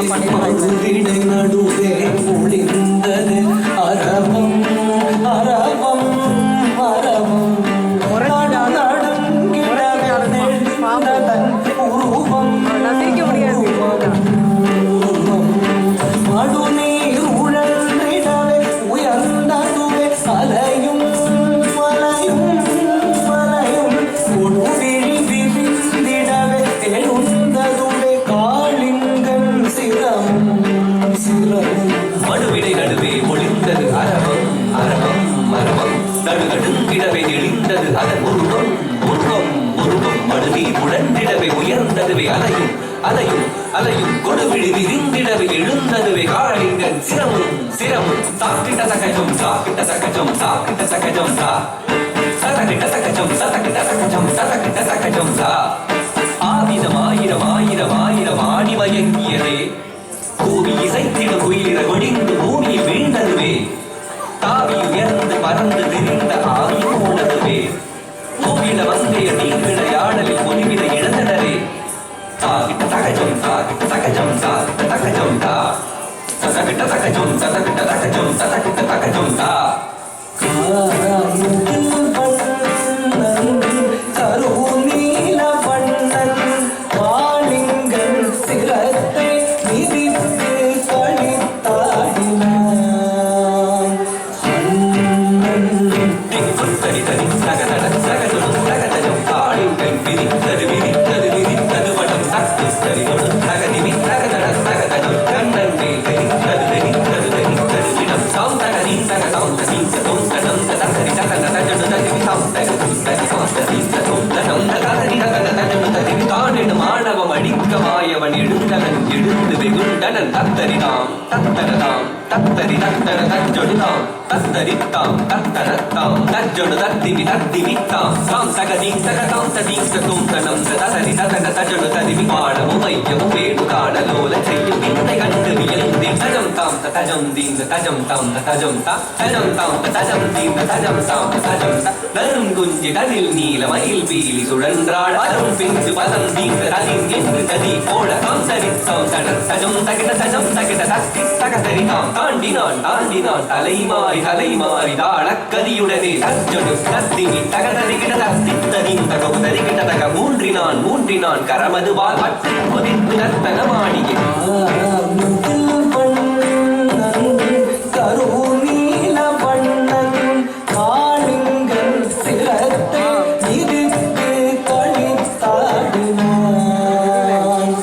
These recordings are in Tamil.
மதுவிடை நடுவே ஒளிந்தது அரவம் அரவம் அரவம் உருவம் மடுநீர் உழன்றிடவே உயர்ந்ததுவே அலையும் மலையும் மலையும் கொடுவிழி விரிந்திடவே எழுந்ததுவே காளிங்கன் சிரம் சிரம் மடுவிடை நடுவே ஒளிந்தது அரவம் அரவம் அரவம் நடுநடுங்கிடவே எழுந்தது அதன் உருவம் உருவம் உருவம் மடுநீர் உழன்றிடவே உயர்ந்ததுவே அலையும் அலையும் அலையும் கொடுவிழி விரிந்திடவே எழுந்ததுவே காளிங்கன் சிரமும் சிரமும் சாக்கிட்ட சகஜம் சாக்கிட்ட சகஜம் சாக்கிட்ட சகஜம் சா சதகிட்ட சகஜம் சதகிட்ட சகஜம் சதகிட்ட சகஜம் சா ஆவிதம் ஆயிரம் ஆயிரம் ஆயிரம் ஆடி மயங்கியதே கூவி இசைத்திட குயிலிட கொடிந்து பூமியில் வீழ்ந்ததுவே தாவி உயர்ந்து பறந்து விரிந்த ஆவி போனதுவே பூவிட வந்தைய நீர்விளையாடலில் பொலிவிட இழந்தனரே சாகிட்ட சகஜம் சாகிட்ட சகஜம் சாகிட்ட சகஜம் சா சதகிட்ட சகஜம் சதகிட்ட சகஜம் சதகிட்ட சகஜம் சா கருநீல வண்ணன் காளிங்கன் சிரத்தை மிதித்து கழித்தாடினான் தனி தனி சகதன சகஜம் சகஜம் காளிங்கன் விரித்தது விரித்தது விரித்தது வடம் சக்தி சரிதொடு சகதிவி சகதன சகதனம் கண்ணன் மேல் தெரித்தது தெரித்தது தெரித்தது விடம் சௌந்தகரி சகதம் சீசதம் சதம் சதகரி சகத தஜனு ததிவி சௌந்தக புஸ்தகி சௌந்தரி சதம் தனம் தகரி சகத தஜனு ததிவி தானெனும் ஆணவம் அடிக்கமாயவன் எழுந்தனன் எழுந்து வெகுண்டனன் தத்தரிதாம் தத்தரதாம் தத்தரி தத்தர தஜொடுதாம் தத்தரித்தாம் தத்தரத்தாம் தஜொடு தத்திவி தத்திவித்தாம் சாம் சகதி சகதாம் சதீம் சதும் தனம் ததரி ததக தஜொடு ததிவி பாடமும் வையமும் வேடு காடலோல செய்யும் விந்தை கண்டு வியல்ந்தே தஜம் தாம் தஜம் தீம் தஜம் தாம் தஜம் தா தஜம் தாம் தஜம் தீம் தஜம் தாம் தஜம் தா நரும் குஞ்சி தனில் நீல மயில் பீலி சுழன்றாட அரும் பிஞ்சு பதம் தீங்க தலின் என்று கதி போட தாம் சரித்தாம் தடம் தஜம் தகிட தஜம் தகிட தத்தி தகதரிதாம் தாண்டினான் தாண்டினான் தலைமாறி தலைமாறி தாளக்கதியுடனே தஜொடு தத்திவி தகதரிகிட தத்தித்ததின் தகவுதரிகிட தக மூன்றினான் மூன்றினான் கரமது வால் பற்றி கொதித்து நர்த்தனமாடியே கருநீல வண்ணன் காளிங்கன் சிரத்தை மிதித்து கழித்தாடினான்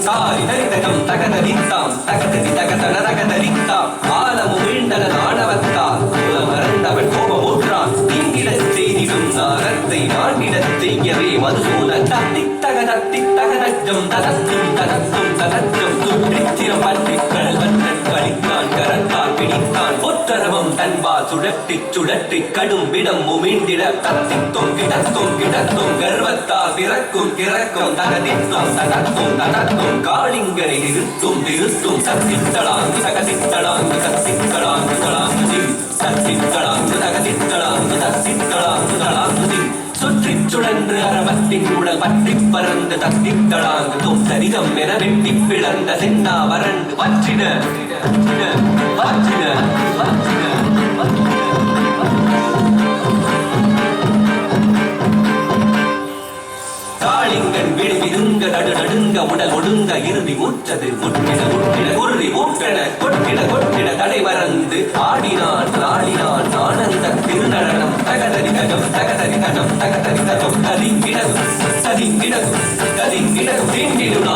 தாரி தரிதகம் தகதரித்தாம் தகதரி தகதன தகதரித்தாம் ஆலமும் வீழ்ந்தன ஆணவத்தால் மறந்தவன் கோபம் ஊற்றான் தீங்கிடச் செய்திடும் நாரத்தை நான்கிடச் செய்யவே மதுசூதன் தத்தித்தக தத்தித்தக தஜம் ததத்தும் ததத்தும் ததத்தும் சுற்றிச்சிரம் பற்றிக் கடல்வற்றன் கழித்தான் கரத்தால் பிடித்தான் பொற்றரவம் தன்பால் சுழற்றிச் சுழற்றிக் கடும் விடம் உமிழ்ந்திட தத்தித்தும் கிடத்தும் கிடத்தும் கர்வத்தால் பிறக்கும் கிறக்கும் தகதித்தும் ததத்தும் ததத்தும் காளிங்கரை நிறுத்தும் நிறுத்தும் சத்தித்தளாங்கு சகசித்தளாங்கு சத்தித்தளாங்கு தளாங்கு சிம் சத்தித்தளாங்கு தகசித்தளாங்கு சத்தித்தளாங்கு தளாங்கு சிம் சுற்றிச் சுழன்று அரவத்தின் உடல் பற்றிப் பறந்து தத்தித்தளாங்கு தொத்தரிதம் என வெட்டிப் பிளந்த சென்னா வறண்டு வற்றின வற்றின வற்றின காளிங்கன் விழி விருங்க நடு நடுங்க உடல் ஒடுங்க இறுதி முற்றது முற்றிட முற்றிட உருளி ஊற்றன கொட்டிட கொட்டிட தடை மறந்து ஆடினான் ஆடினான் ஆனந்த திருநடனம் தகதரி தகம் தகதரி தகம் தகதரி தகம் ததிங்கிடகும் ததிங்கிடகும் ததிங்கிடகும் தீண்டிடும்